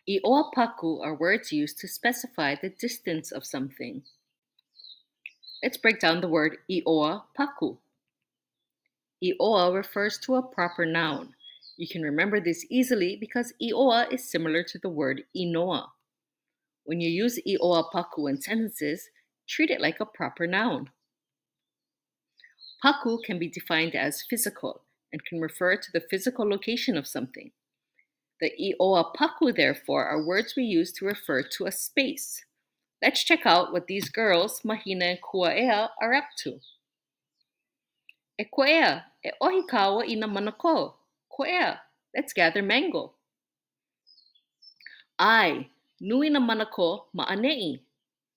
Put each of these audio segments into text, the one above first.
Iʻoa Paku are words used to specify the distance of something. Let's break down the word Iʻoa Paku. Iʻoa refers to a proper noun. You can remember this easily because Iʻoa is similar to the word inoa. When you use Iʻoa Paku in sentences, treat it like a proper noun. Paku can be defined as physical and can refer to the physical location of something. The Iʻoa Paku, therefore, are words we use to refer to a space. Let's check out what these girls, Mahina and Kuaʻea, are up to. E Kuaʻea, e ohi kaua I na manako. Kuaʻea, let's gather mango. Ai, nui na manako ma'ane'i.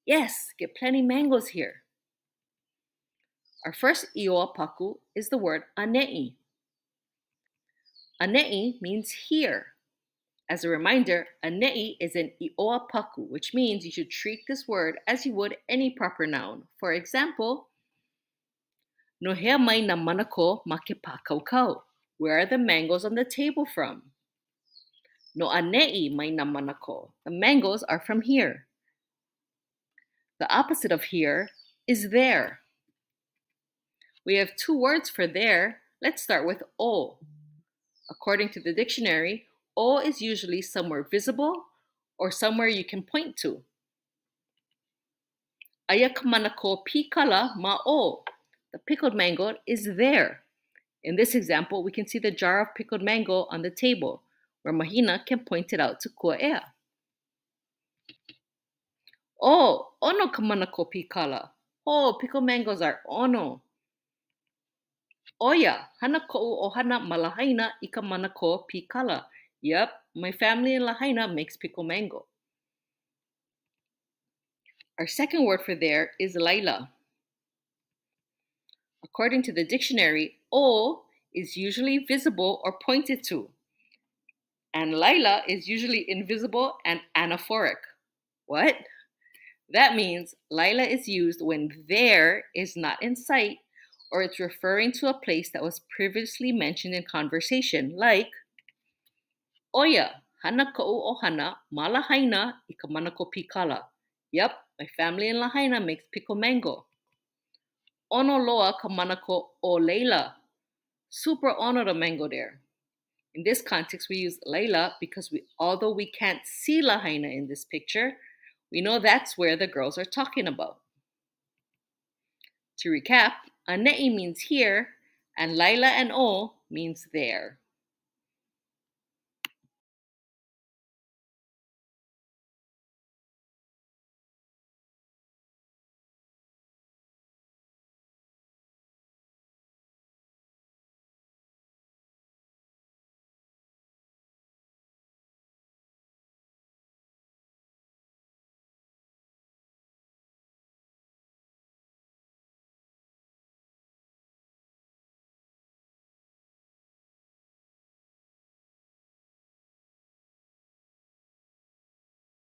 Yes, get plenty mangoes here. Our first Iʻoa Paku is the word ane'i. Ane'i means here. As a reminder, ane'i is an Iʻoa Paku, which means you should treat this word as you would any proper noun. For example, no hea mai na manako ma ke pākaukau. Where are the mangoes on the table from? No ane'i mai na manako. The mangoes are from here. The opposite of here is there. We have two words for there. Let's start with o. According to the dictionary, o is usually somewhere visible or somewhere you can point to. Aia ka manako pikala ma o. The pickled mango is there. In this example, we can see the jar of pickled mango on the table, where Mahina can point it out to Kuaʻea. Oh, ono ka manako pikala. Oh, pickled mangoes are ono. Oya, hana ko'u ohana ma Lahaina I ka manako pikala. Yep, my family in Lahaina makes pickled mango. Our second word for there is laila. According to the dictionary, o is usually visible or pointed to, and laila is usually invisible and anaphoric. What? That means laila is used when there is not in sight, or it's referring to a place that was previously mentioned in conversation, like Oya, hana ko'u ohana ma Lahaina I ka manako pikala. Yep, my family in Lahaina makes pickled mango. Ono loa ka manako o Leila. Super ono the mango there. In this context, we use Leila because although we can't see Lahaina in this picture, we know that's where the girls are talking about. To recap, ane'i means here, and Laila and o means there.